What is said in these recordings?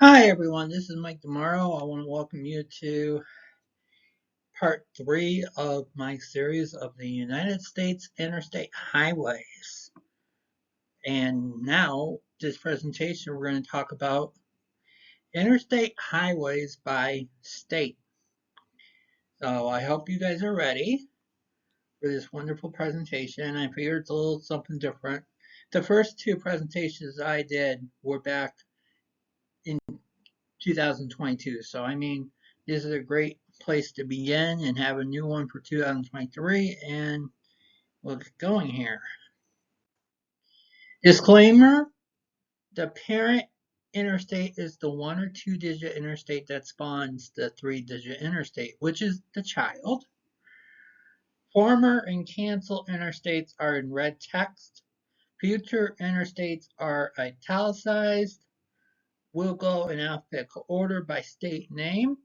Hi everyone, this is Mike Demaro. I want to welcome you to part 3 of my series of the United States Interstate Highways. And now, this presentation, we're going to talk about interstate highways by state. So I hope you guys are ready for this wonderful presentation. I figured it's a little something different. The first two presentations I did were back in 2022. So, this is a great place to begin and have a new one for 2023. And we'll get going here. Disclaimer, the parent interstate is the 1 or 2-digit interstate that spawns the 3-digit interstate, which is the child. Former and canceled interstates are in red text. Future interstates are italicized. We'll go in alphabetical order by state name.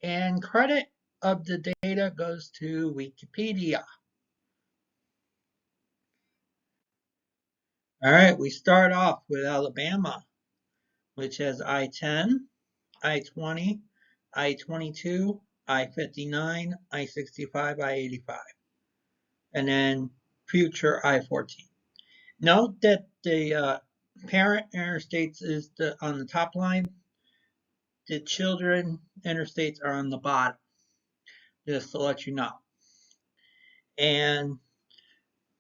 And credit of the data goes to Wikipedia. All right, we start off with Alabama, which has I-10, I-20, I-22, I-59, I-65, I-85, and then future I-14. Note that the parent interstates is on the top line. The children interstates are on the bottom, just to let you know. And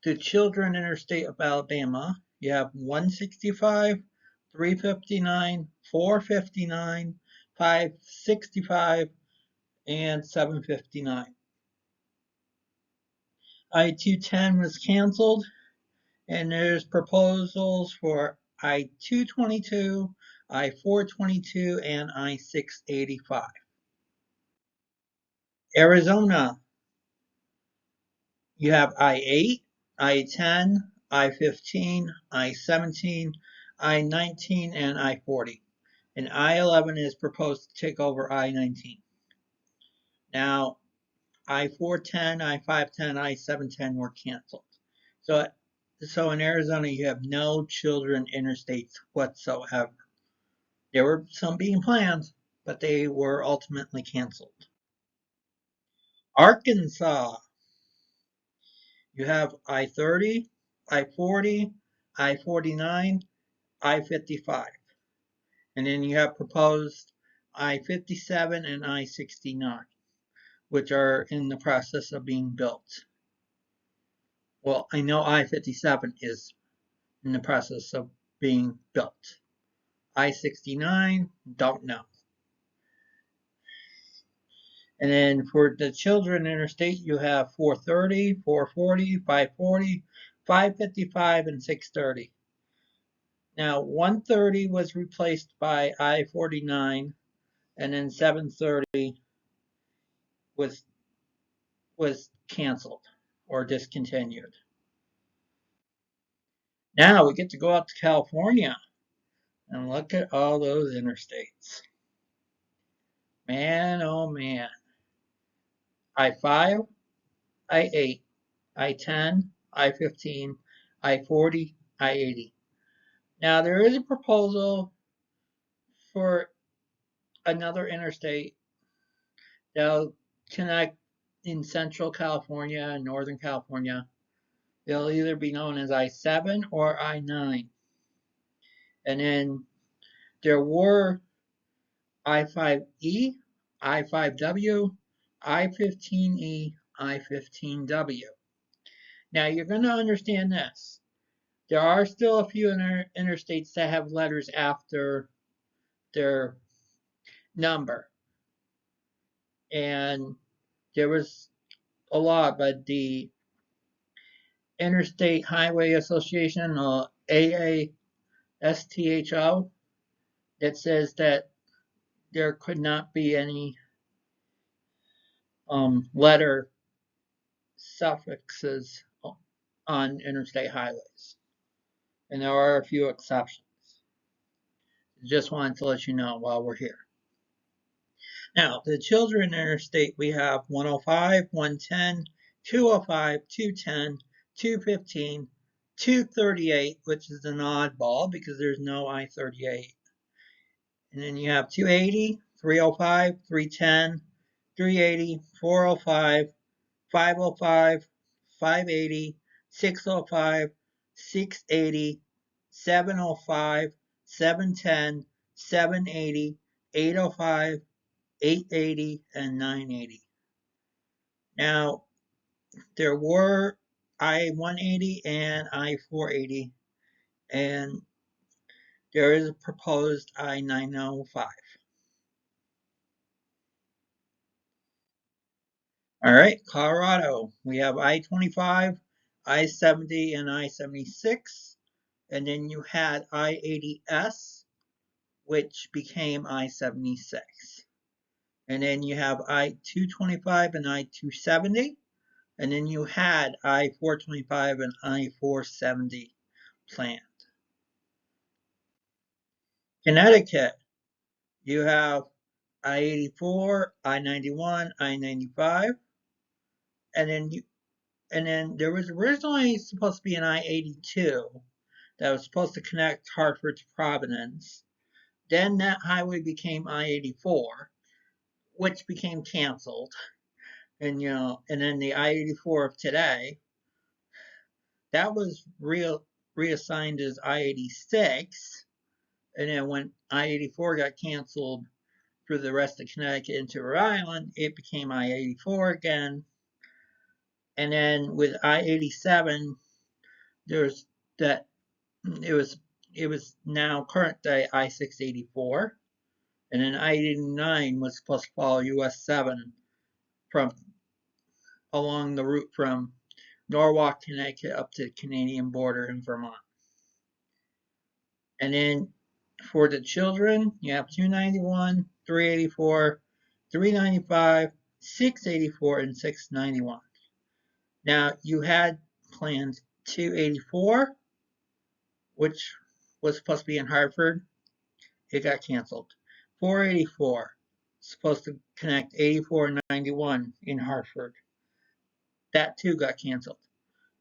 the children interstate of Alabama, you have 165, 359, 459, 565, and 759. I-210 was canceled, and there's proposals for I-222, I-422, and I-685. Arizona, you have I-8, I-10, I-15, I-17, I-19, and I-40. And I-11 is proposed to take over I-19. Now, I-410, I-510, I-710 were canceled. So in Arizona, you have no children interstates whatsoever. There were some being planned, but they were ultimately canceled. Arkansas, you have I-30, I-40, I-49, I-55. And then you have proposed I-57 and I-69, which are in the process of being built. Well, I know I-57 is in the process of being built. I-69, don't know. And then for the children interstate, you have 430, 440, 540, 555, and 630. Now, 130 was replaced by I-49, and then 730 was canceled or discontinued. Now we get to go out to California and look at all those interstates. Man, oh man. I-5, I-8, I-10, I-15, I-40, I-80. Now there is a proposal for another interstate that'll connect in Central California and Northern California. They'll either be known as I-7 or I-9. And then there were I-5E, I-5W, I-15E, I-15W. Now you're going to understand this. There are still a few interstates that have letters after their number. And there was a lot, but the Interstate Highway Association, AASTHO, that says that there could not be any letter suffixes on interstate highways. And there are a few exceptions. Just wanted to let you know while we're here. Now, the children interstate, we have 105, 110, 205, 210, 215, 238, which is an oddball because there's no I-38, And then you have 280, 305, 310, 380, 405, 505, 580, 605, 680, 705, 710, 780, 805, 880, and 980. Now, there were I-180 and I-480, and there is a proposed I-905. All right, Colorado, we have I-25, I-70, and I-76, and then you had I-80S, which became I-76. And then you have I-225 and I-270, and then you had I-425 and I-470 planned. Connecticut, you have I-84, I-91, I-95, and then there was originally supposed to be an I-82 that was supposed to connect Hartford to Providence. Then that highway became I-84, which became canceled. And and then the I-84 of today, that was reassigned as I-86. And then when I-84 got canceled for the rest of Connecticut into Rhode Island, it became I-84 again. And then with I-87, there's that it was now current day I-684, and then I-89 was supposed to follow US 7 from along the route from Norwalk, Connecticut up to the Canadian border in Vermont. And then for the children, you have 291, 384, 395, 684, and 691. Now, you had planned 284, which was supposed to be in Hartford. It got canceled. 484, supposed to connect 84 and 91 in Hartford. That too got canceled.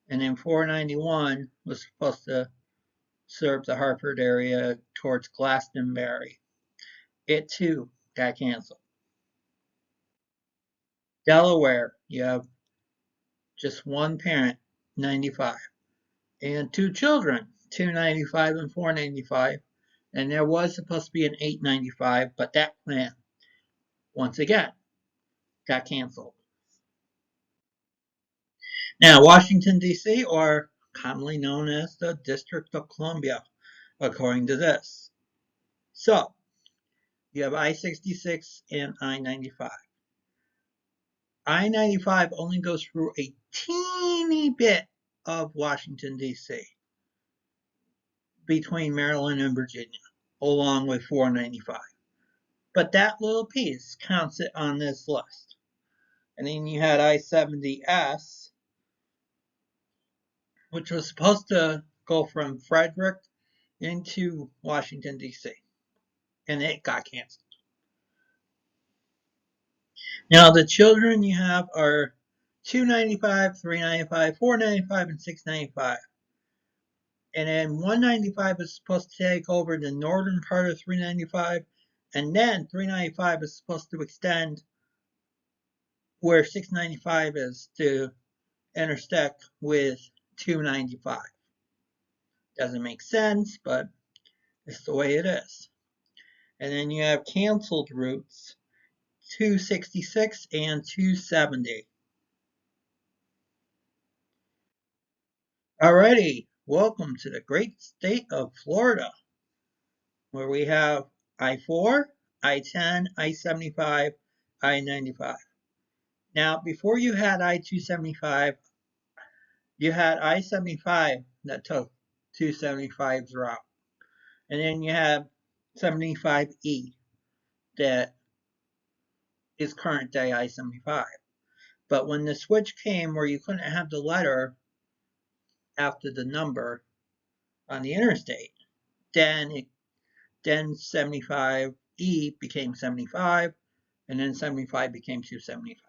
And then 491 was supposed to serve the Hartford area towards Glastonbury. It too got canceled. Delaware, you have just one parent, 95, and two children, 295 and 495. And there was supposed to be an 895, but that plan, once again, got canceled. Now, Washington, D.C., or commonly known as the District of Columbia, according to this. So, you have I-66 and I-95. I-95 only goes through a teeny bit of Washington, D.C., between Maryland and Virginia, along with 495. But that little piece counts it on this list. And then you had I-70S, which was supposed to go from Frederick into Washington, D.C., and it got canceled. Now, the children you have are 295, 395, 495, and 695. And then 195 is supposed to take over the northern part of 395, and then 395 is supposed to extend where 695 is to intersect with 295. Doesn't make sense, but it's the way it is. And then you have canceled routes, 266 and 270. Alrighty, welcome to the great state of Florida, where we have I-4, I-10, I-75, I-95. Now, before you had I-275, you had I-75 that took 275's route. And then you have 75E that is current day I-75. But when the switch came where you couldn't have the letter after the number on the interstate, then 75E became 75, and then 75 became 275.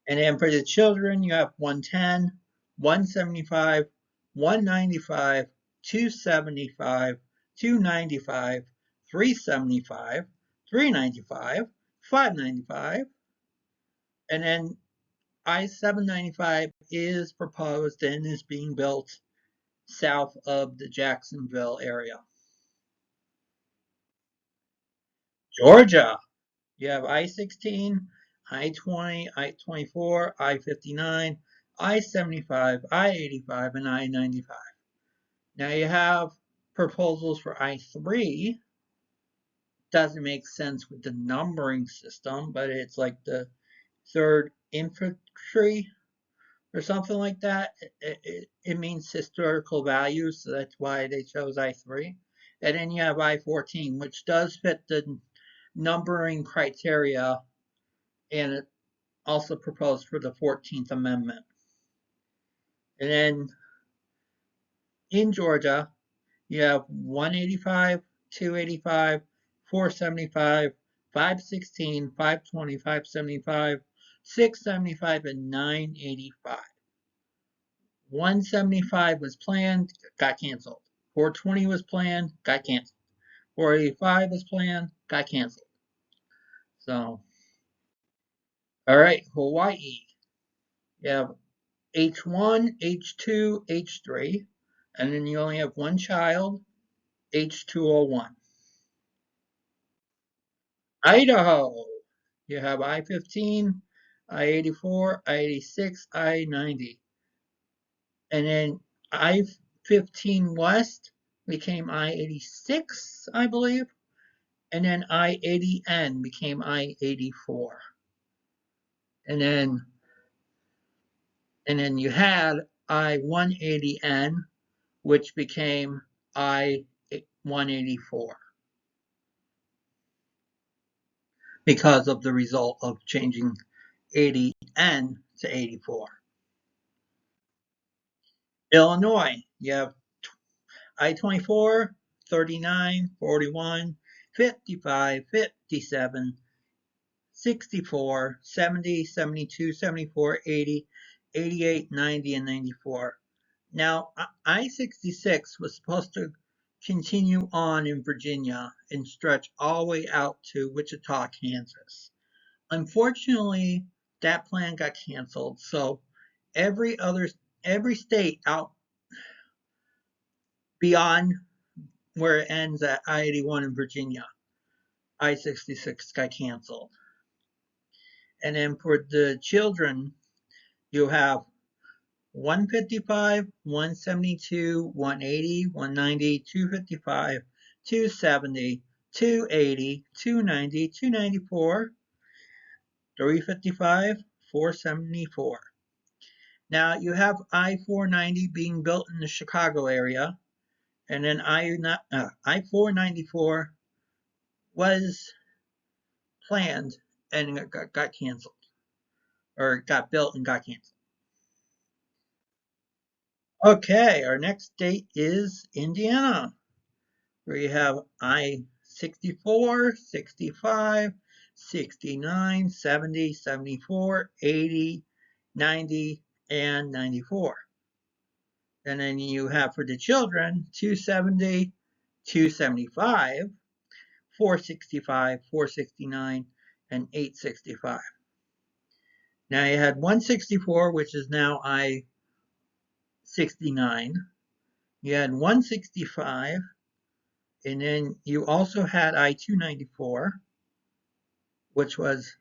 And then for the children, you have 110, 175, 195, 275, 295, 375, 395, 595, and then I-795 is proposed and is being built south of the Jacksonville area. Georgia, you have I-16, I-20, I-24, I-59, I-75, I-85, and I-95. Now you have proposals for I-3. Doesn't make sense with the numbering system, but it's like the 3rd Infantry or something like that. It means historical values, so that's why they chose I-3. And then you have I-14, which does fit the numbering criteria, and it also proposed for the 14th Amendment. And then in Georgia, you have 185, 285, 475, 516, 520, 575, 675, and 985. 175 was planned, got canceled. 420 was planned, got canceled. 485 was planned, got canceled. So, all right, Hawaii. You have H1, H2, H3, and then you only have one child, H201. Idaho. You have I-15, I-84, I-86, I-90. And then I-15 West became I-86, I believe. And then I-80N became I-84. And then you had I-180N, which became I-184 because of the result of changing 80N to 84. Illinois, you have I-24, 39, 41, 55, 57, 64, 70, 72, 74, 80, 88, 90, and 94. Now, I-66 was supposed to continue on in Virginia and stretch all the way out to Wichita, Kansas. Unfortunately, that plan got canceled, so every state out beyond where it ends at I-81 in Virginia, I-66 got canceled. And then for the children, you have 155, 172, 180, 190, 255, 270, 280, 290, 294, 355, 474. Now you have I-490 being built in the Chicago area, and then I-494 was planned and it got canceled, or got built and got canceled. Okay, our next state is Indiana, where you have I-64, 65, 69, 70, 74, 80, 90, and 94. And then you have for the children 270, 275, 465, 469, and 865. Now you had 164, which is now I-69. You had 165, and then you also had I-294, which was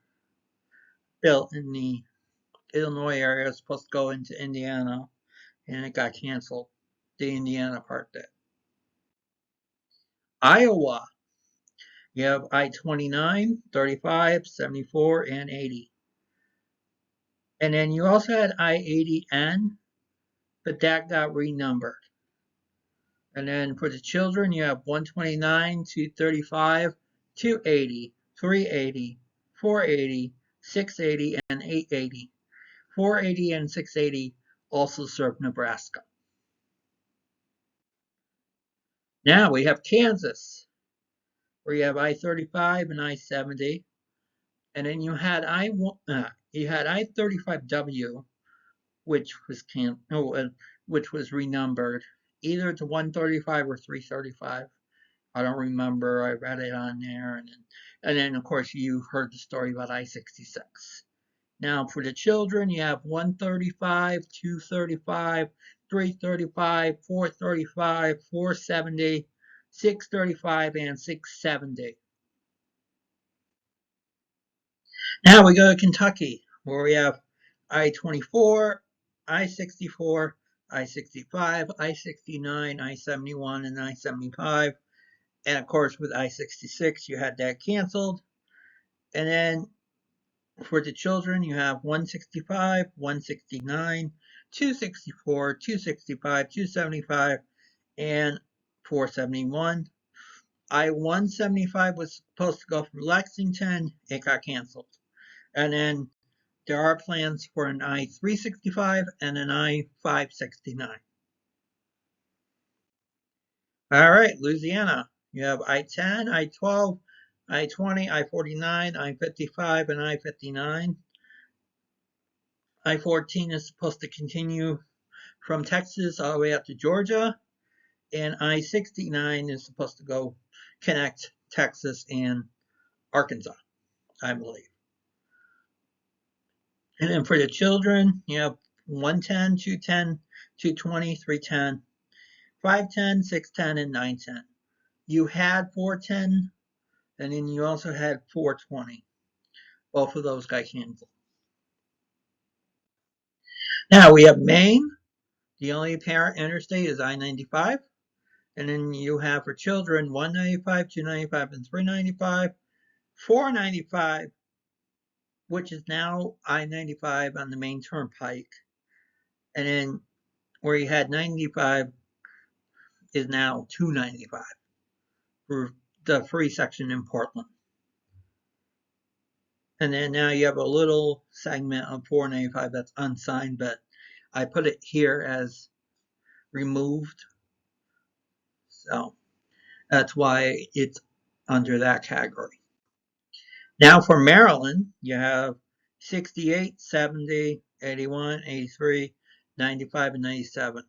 built in the Illinois area. It was supposed to go into Indiana, and it got canceled. The Indiana part did. Iowa, you have I-29, 35, 74, and 80. And then you also had I-80N, but that got renumbered. And then for the children, you have 129, 235, 280, 380, 480, 680, and 880. 480 and 680 also serve Nebraska. Now we have Kansas, where you have I-35 and I-70, and then you had I-35W, which was renumbered either to 135 or 335, I don't remember. I read it on there, and then of course you heard the story about I-66. Now for the children, you have 135, 235, 335, 435, 470, 635, and 670. Now we go to Kentucky, where we have I-24, I-64, I-65, I-69, I-71, and I-75. And of course, with I-66, you had that canceled. And then for the children, you have 165, 169, 264, 265, 275, and 471. I-175 was supposed to go from Lexington. It got canceled. And then there are plans for an I-365 and an I-569. All right, Louisiana. You have I-10, I-12, I-20, I-49, I-55, and I-59. I-14 is supposed to continue from Texas all the way up to Georgia, and I-69 is supposed to go connect Texas and Arkansas, I believe. And then for the children, you have 110, 210, 220, 310, 510, 610, and 910. You had 410, and then you also had 420. Both of those got canceled. Now we have Maine. The only apparent interstate is I-95. And then you have for children 195, 295, and 395. 495, which is now I-95 on the main turnpike. And then where you had 95 is now 295 for the free section in Portland. And then now you have a little segment of 495 that's unsigned, but I put it here as removed. So that's why it's under that category. Now for Maryland, you have 68, 70, 81, 83, 95, and 97.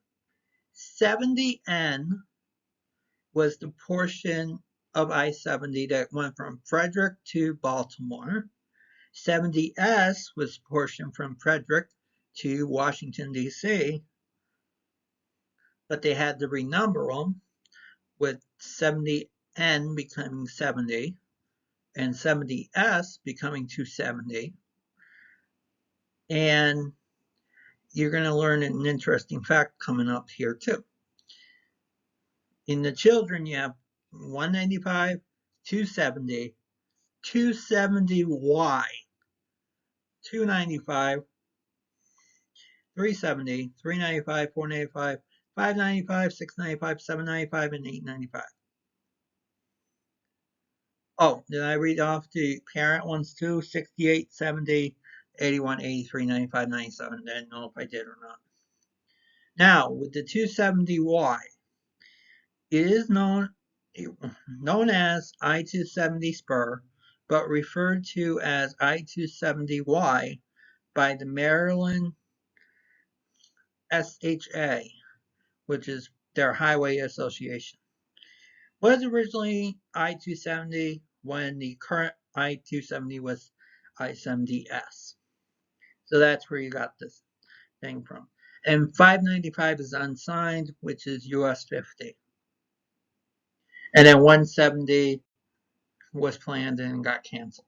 70N was the portion of I-70 that went from Frederick to Baltimore. 70S was the portion from Frederick to Washington, D.C., but they had to renumber them, with 70N becoming 70 and 70S becoming 270. And you're going to learn an interesting fact coming up here too. In the children, you have 195, 270, 270Y, 295, 370, 395, 495, 595, 695, 795, and 895. Oh, did I read off the parent ones too? 68, 70, 81, 83, 95, 97. I didn't know if I did or not. Now, with the 270Y, it is known as I-270 spur, but referred to as I-270Y by the Maryland SHA, which is their highway association. Was originally I-270 when the current I-270 was I-70S. So that's where you got this thing from. And 595 is unsigned, which is US 50. And then 170 was planned and got canceled.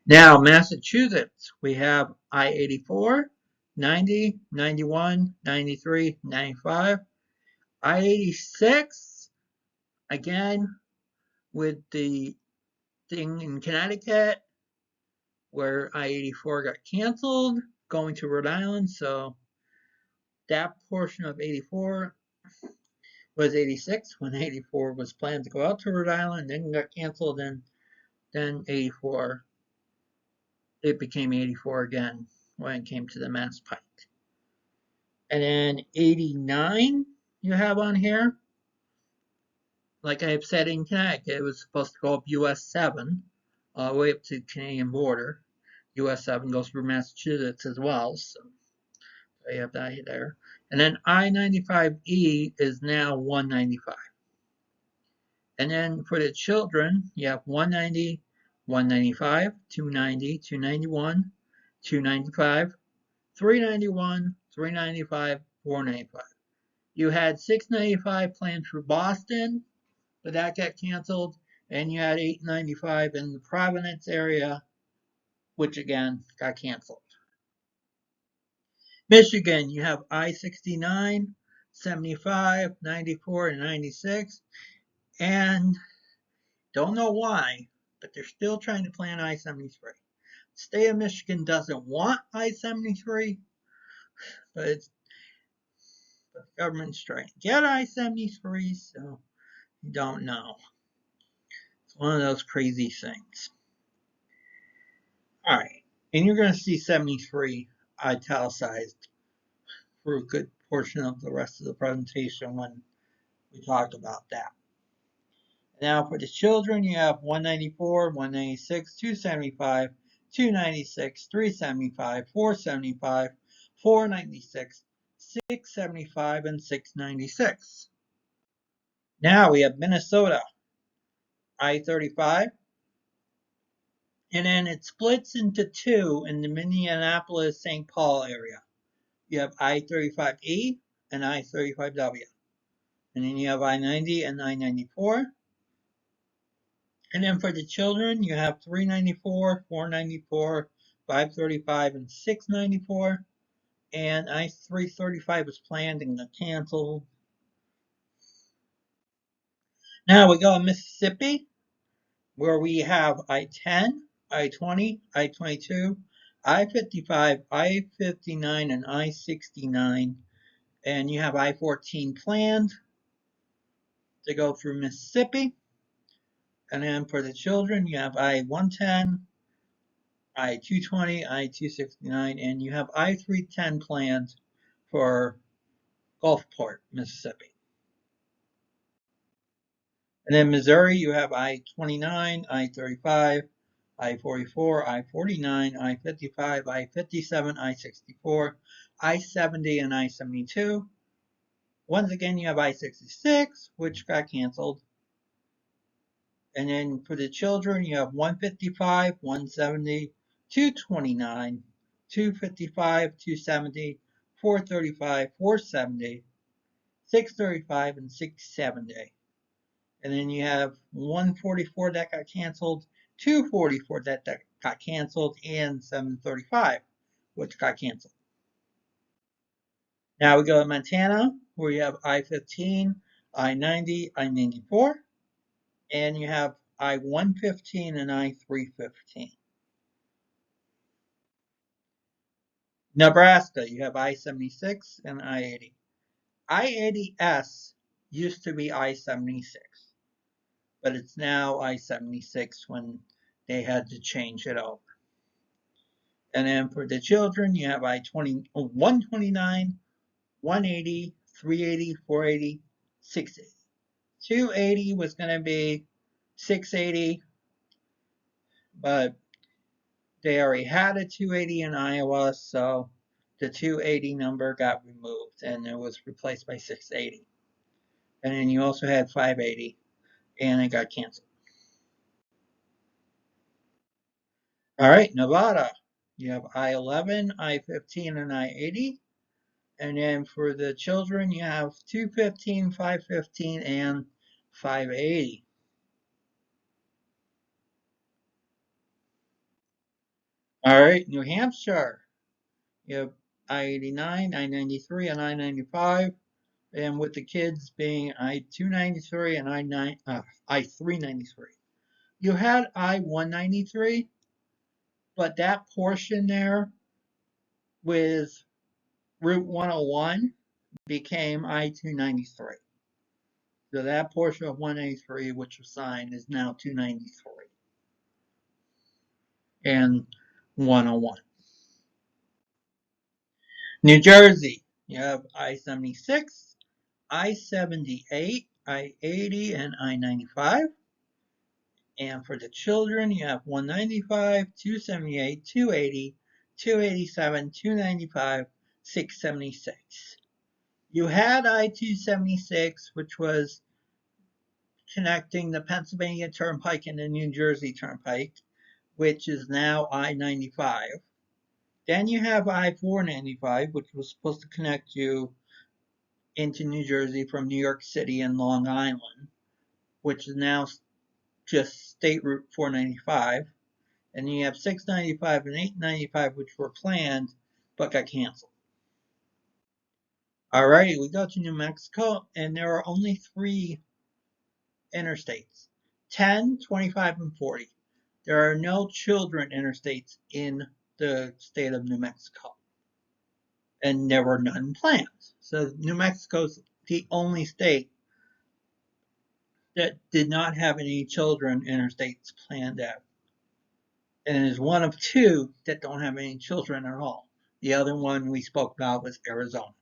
Now, Massachusetts, we have I-84, 90, 91, 93, 95. I-86, again, with the thing in Connecticut where I-84 got canceled, going to Rhode Island. So that portion of 84 was 86 when 84 was planned to go out to Rhode Island, then got canceled, and then 84, it became 84 again when it came to the Mass Pike. And then 89 you have on here. Like I've said in Connecticut, it was supposed to go up US 7 all the way up to the Canadian border. US 7 goes through Massachusetts as well, so you have that there. And then I-95E is now 195. And then for the children, you have 190, 195, 290, 291, 295, 391, 395, 495. You had 695 planned for Boston, but that got canceled. And you had 895 in the Providence area, which again got canceled. Michigan, you have I-69, 75, 94, and 96. And don't know why, but they're still trying to plan I-73. State of Michigan doesn't want I-73, but the government's trying to get I-73, so you don't know. It's one of those crazy things. All right, and you're going to see 73 italicized for a good portion of the rest of the presentation when we talk about that. Now for the children, you have 194, 196, 275, 296, 375, 475, 496, 675, and 696. Now we have Minnesota, I-35, and then it splits into two in the Minneapolis-St. Paul area. You have I-35E and I-35W. And then you have I-90 and I-94. And then for the children, you have 394, 494, 535, and 694. And I-335 is planned and got canceled. Now we go to Mississippi, where we have I-10, I-20, I-22, I-55, I-59, and I-69. And you have I-14 planned to go through Mississippi. And then for the children, you have I-110, I-220, I-269, and you have I-310 planned for Gulfport, Mississippi. And then Missouri, you have I-29, I-35, I-44, I-49, I-55, I-57, I-64, I-70, and I-72. Once again, you have I-66, which got canceled. And then for the children, you have 155, 170, 229, 255, 270, 435, 470, 635, and 670. And then you have 144 that got canceled, 244 that got canceled, and 735, which got canceled. Now we go to Montana, where you have I-15, I-90, I-94. And you have I-115 and I-315. Nebraska, you have I-76 and I-80. I-80S used to be I-76, but it's now I-76 when they had to change it over. And then for the children, you have I-129, 180, 380, 480, 680. 280 was going to be 680, but they already had a 280 in Iowa, so the 280 number got removed and it was replaced by 680. And then you also had 580 and it got canceled. All right, Nevada. You have I-11, I-15, and I-80. And then for the children, you have 215, 515, and 580. All right, New Hampshire. You have I-89, I-93, and I-95. And with the kids being I-293 and I-393. You had I-193, but that portion there with Route 101 became I-293. So that portion of 183, which was signed, is now 293 and 101. New Jersey, you have I-76, I-78, I-80, and I-95. And for the children, you have 195, 278, 280, 287, 295, 676. You had I-276, which was connecting the Pennsylvania Turnpike and the New Jersey Turnpike, which is now I-95. Then you have I-495, which was supposed to connect you into New Jersey from New York City and Long Island, which is now just State Route 495. And you have 695 and 895, which were planned but got canceled. Alrighty, we go to New Mexico, and there are only three interstates: 10, 25, and 40. There are no children interstates in the state of New Mexico, and there were none planned. So New Mexico's the only state that did not have any children interstates planned out, and is one of two that don't have any children at all. The other one we spoke about was Arizona.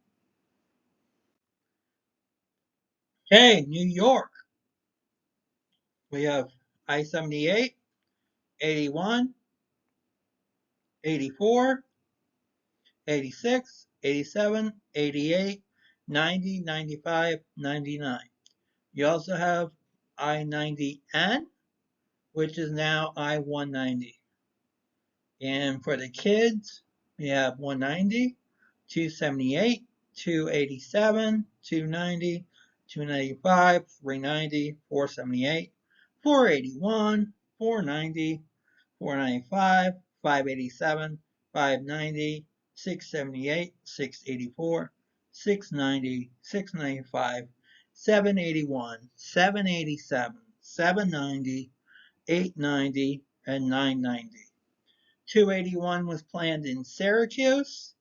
Okay, New York. We have I-78, 81, 84, 86, 87, 88, 90, 95, 99. You also have I-90N, which is now I-190. And for the kids, we have 190, 278, 287, 290, 295, 390, 478, 481, 490, 495, 587, 590, 678, 684, 690, 695, 781, 787, 790, 890, and 990. 281 was planned in Syracuse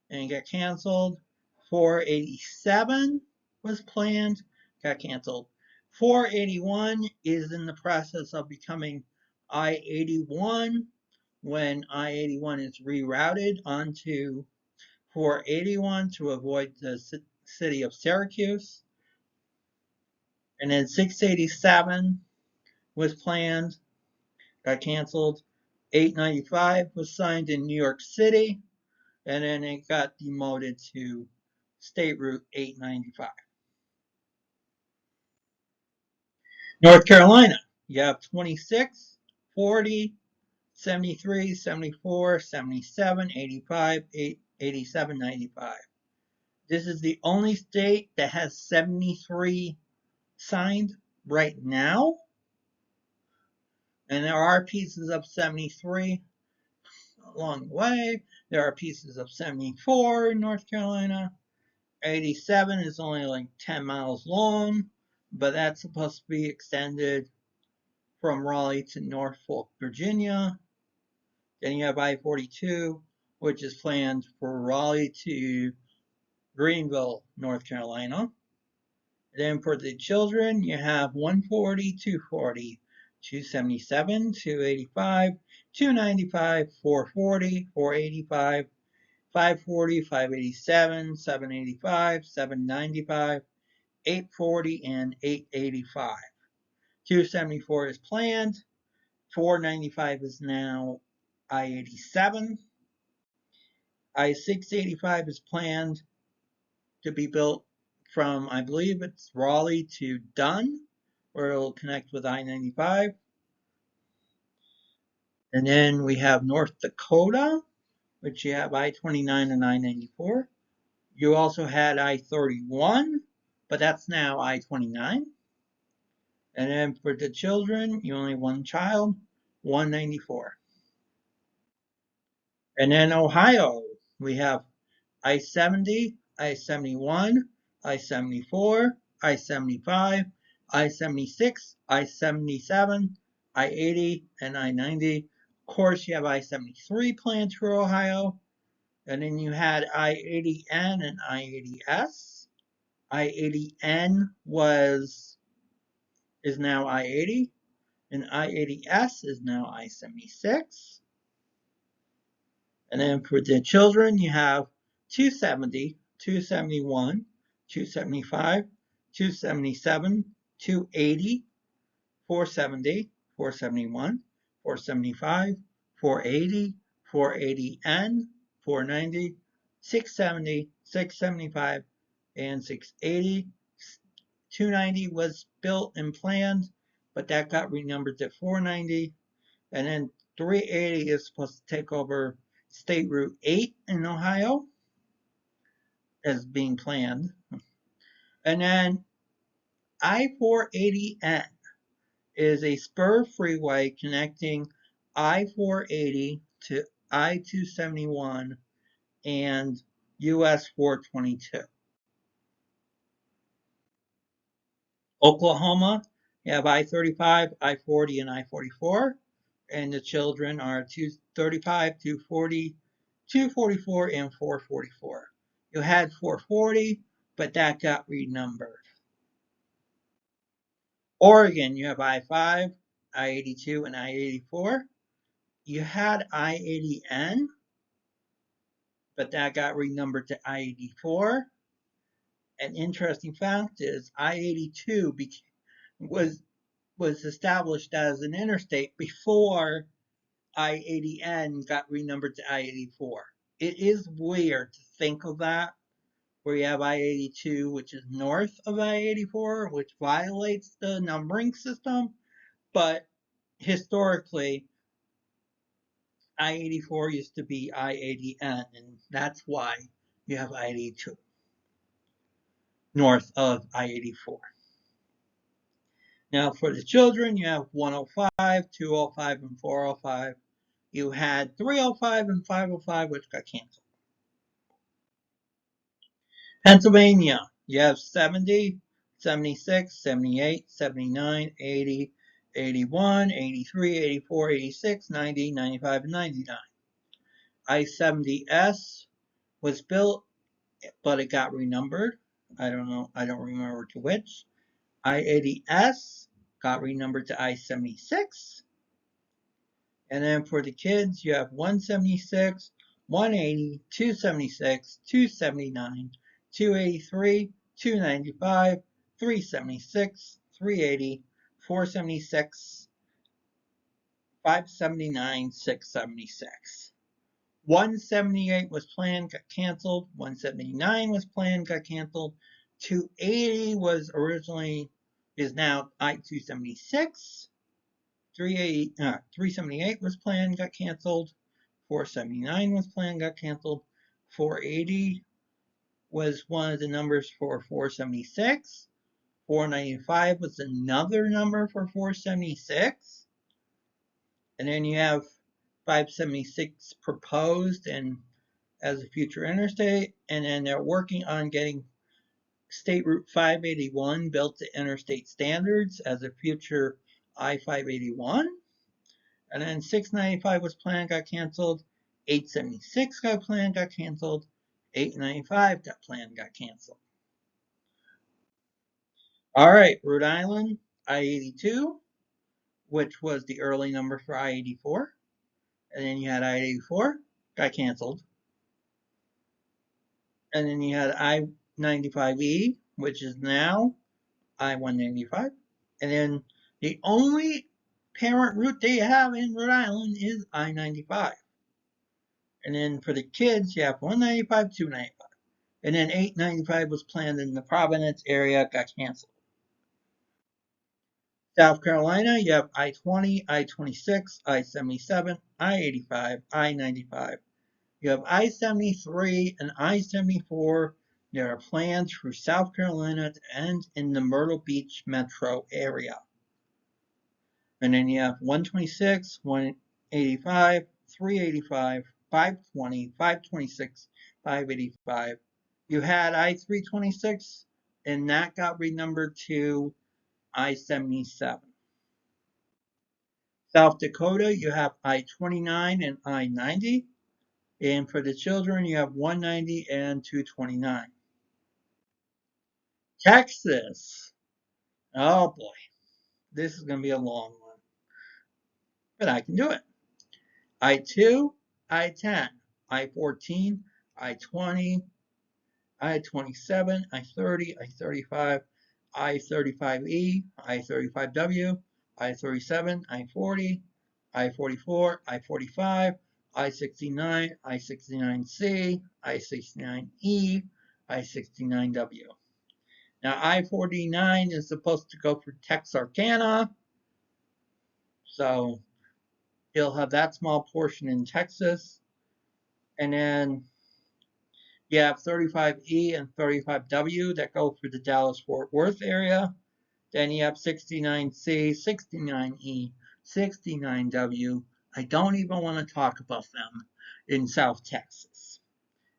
and got canceled. 487 was planned, got canceled. 481 is in the process of becoming I-81 when I-81 is rerouted onto 481 to avoid the city of Syracuse. And then 687 was planned, got canceled. 895 was signed in New York City, and then it got demoted to State Route 895. North Carolina, you have 26, 40, 73, 74, 77, 85, 87, 95. This is the only state that has 73 signed right now, and there are pieces of 73 along the way. There are pieces of 74 in North Carolina. 87 is only like 10 miles long, but that's supposed to be extended from Raleigh to Norfolk, Virginia. Then you have I-42, which is planned for Raleigh to Greenville, North Carolina. Then for the children, you have 140, 240, 277, 285, 295, 440, 485, 540, 587, 785, 795, 840, and 885. 274 is planned. 495 is now I-87. I-685 is planned to be built from, I believe it's Raleigh to Dunn, where it'll connect with I-95. And then we have North Dakota, which you have I-29 and I-94. You also had I-31, but that's now I-29. And then for the children, you only have one child, 194. And then Ohio, we have I-70, I-71, I-74, I-75, I-76, I-77, I-80, and I-90. Of course, you have I-73 planned through Ohio. And then you had I-80N and I-80S. I-80N is now I-80, and I-80S is now I-76. And then for the children, you have 270, 271, 275, 277, 280, 470, 471, 475, 480, 480N, 490, 670, 675, and 680. 290 was built and planned, but that got renumbered to 490. And then 380 is supposed to take over State Route 8 in Ohio as being planned. And then I-480N is a spur freeway connecting I-480 to I-271 and US 422. Oklahoma, you have I-35, I-40, and I-44. And the children are 235, 240, 244, and 444. You had 440, but that got renumbered. Oregon, you have I-5, I-82, and I-84. You had I-80N, but that got renumbered to I-84. An interesting fact is I-82 was established as an interstate before I-80N got renumbered to I-84. It is weird to think of that, where you have I-82, which is north of I-84, which violates the numbering system, but historically, I-84 used to be I-80N, and that's why you have I-82 north of I-84. Now, for the children, you have 105, 205, and 405. You had 305 and 505, which got canceled. Pennsylvania, you have 70, 76, 78, 79, 80, 81, 83, 84, 86, 90, 95, and 99. I-70S was built, but it got renumbered. I don't know. I don't remember to which. I-80S got renumbered to I-76. And then for the kids, you have 176, 180, 276, 279, 283, 295, 376, 380, 476, 579, 676. 178 was planned, got canceled. 179 was planned, got canceled. 280 was originally, is now I-276. 378 was planned, got canceled. 479 was planned, got canceled. 480 was one of the numbers for 476. 495 was another number for 476. And then you have 576 proposed and as a future interstate. And then they're working on getting State Route 581 built to interstate standards as a future I-581. And then 695 was planned, got canceled. 876 got planned, got canceled. 895 got planned, got canceled. All right, Rhode Island, I-82, which was the early number for I-84. And then you had I-84, got canceled. And then you had I-95E, which is now I-195. And then the only parent route they have in Rhode Island is I-95. And then for the kids, you have 195, 295. And then 895 was planned in the Providence area, got canceled. South Carolina, you have I-20, I-26, I-77, I-85, I-95. You have I-73 and I-74. There are plans for South Carolina to end in the Myrtle Beach metro area. And then you have 126, 185, 385, 520, 526, 585. You had I-326, and that got renumbered to I-77. South Dakota, you have I-29 and I-90. And for the children, you have 190 and 229. Texas. Oh boy, this is going to be a long one. But I can do it. I-2, I-10, I-14, I-20, I-27, I-30, I-35, I-35E, I-35W, I-37, I-40, I-44, I-45, I-69, I-69C, I-69E, I-69W. Now, I-49 is supposed to go for Texarkana, so you'll have that small portion in Texas. And then you have 35E and 35W that go for the Dallas-Fort Worth area. Then you have 69C, 69E, 69W. I don't even want to talk about them in South Texas.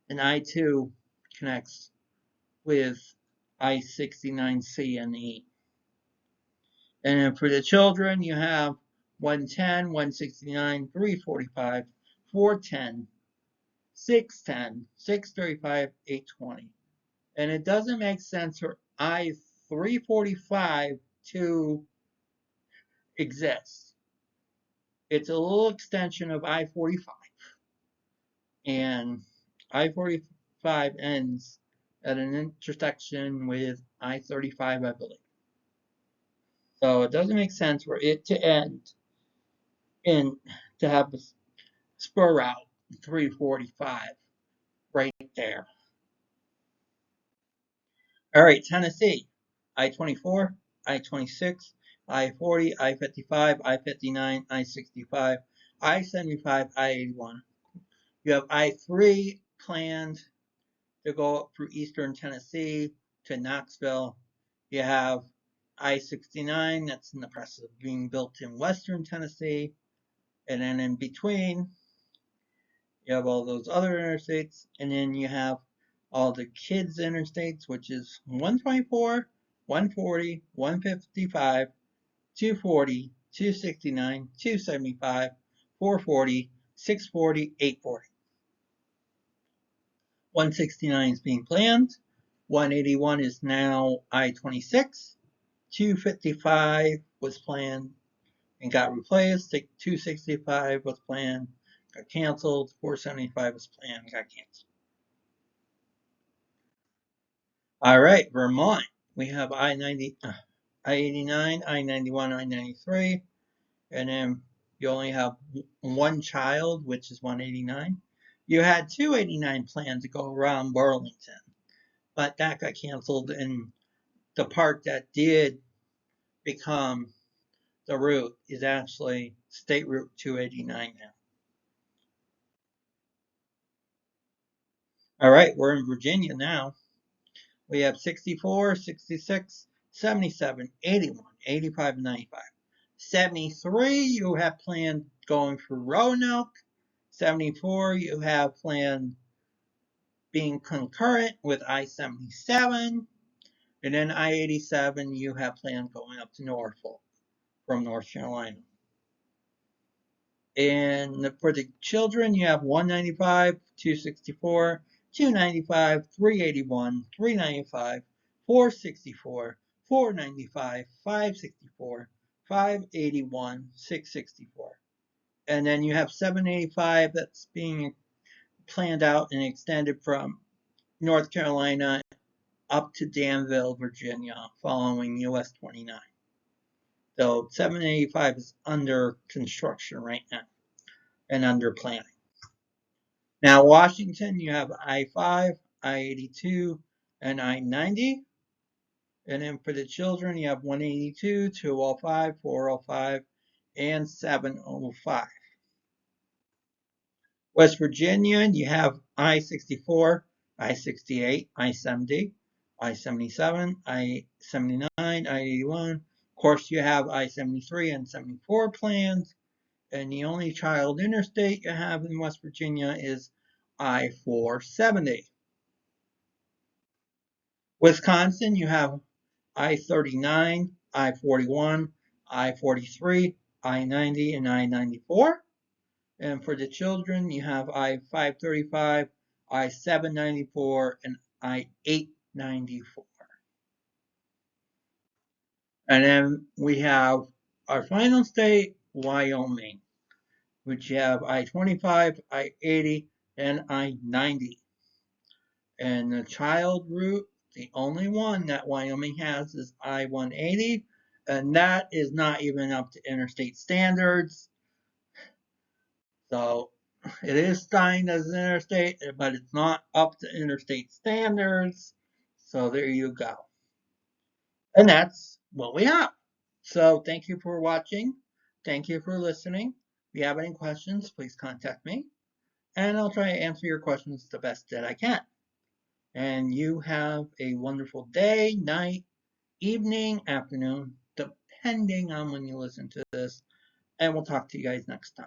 And I-2 connects with I-69C and E. And then for the children, you have 110, 169, 345, 410, 610, 635, 820. And it doesn't make sense for I-345 to exist. It's a little extension of I-45. And I-45 ends at an intersection with I-35, I believe. So it doesn't make sense for it to end in to have a spur route 345 right there. All right, Tennessee, I-24, I-26, I-40, I-55, I-59, I-65, I-75, I-81. You have I-3 planned to go up through eastern Tennessee to Knoxville. You have I-69 that's in the process of being built in western Tennessee. And then in between, you have all those other interstates. And then you have all the kids' interstates, which is 124, 140, 155, 240, 269, 275, 440, 640, 840. 169 is being planned. 181 is now I-26. 255 was planned and got replaced. 265 was planned, got canceled. 475 was planned, got canceled. All right, Vermont. We have I-90, I-89, I-91, I-93, and then you only have one child, which is 189. You had 289 planned to go around Burlington, but that got canceled, and the part that did become the route is actually State Route 289 now. All right, we're in Virginia now. We have 64, 66, 77, 81, 85, and 95. 73, you have planned going for Roanoke. 74, you have planned being concurrent with I-77. And then I-87, you have planned going up to Norfolk from North Carolina. And for the children, you have 195, 264, 295, 381, 395, 464, 495, 564, 581, 664. And then you have 785 that's being planned out and extended from North Carolina up to Danville, Virginia, following US 29. So 785 is under construction right now and under planning. Now, Washington, you have I-5, I-82, and I-90. And then for the children, you have 182, 205, 405, and 705. West Virginia, you have I-64, I-68, I-70, I-77, I-79, I-81. Of course, you have I-73 and 74 planned. And the only child interstate you have in West Virginia is I-470. Wisconsin, you have I-39, I-41, I-43, I-90, and I-94. And for the children, you have I-535, I-794, and I-894. And then we have our final state, Wyoming, which you have I-25, I-80, and I-90. And the child route, the only one that Wyoming has is I-180, and that is not even up to interstate standards. So It is signed as an interstate, but it's not up to interstate standards. So there you go. And that's what we have. So thank you for watching. Thank you for listening. If you have any questions, please contact me. And I'll try to answer your questions the best that I can. And you have a wonderful day, night, evening, afternoon, depending on when you listen to this. And we'll talk to you guys next time.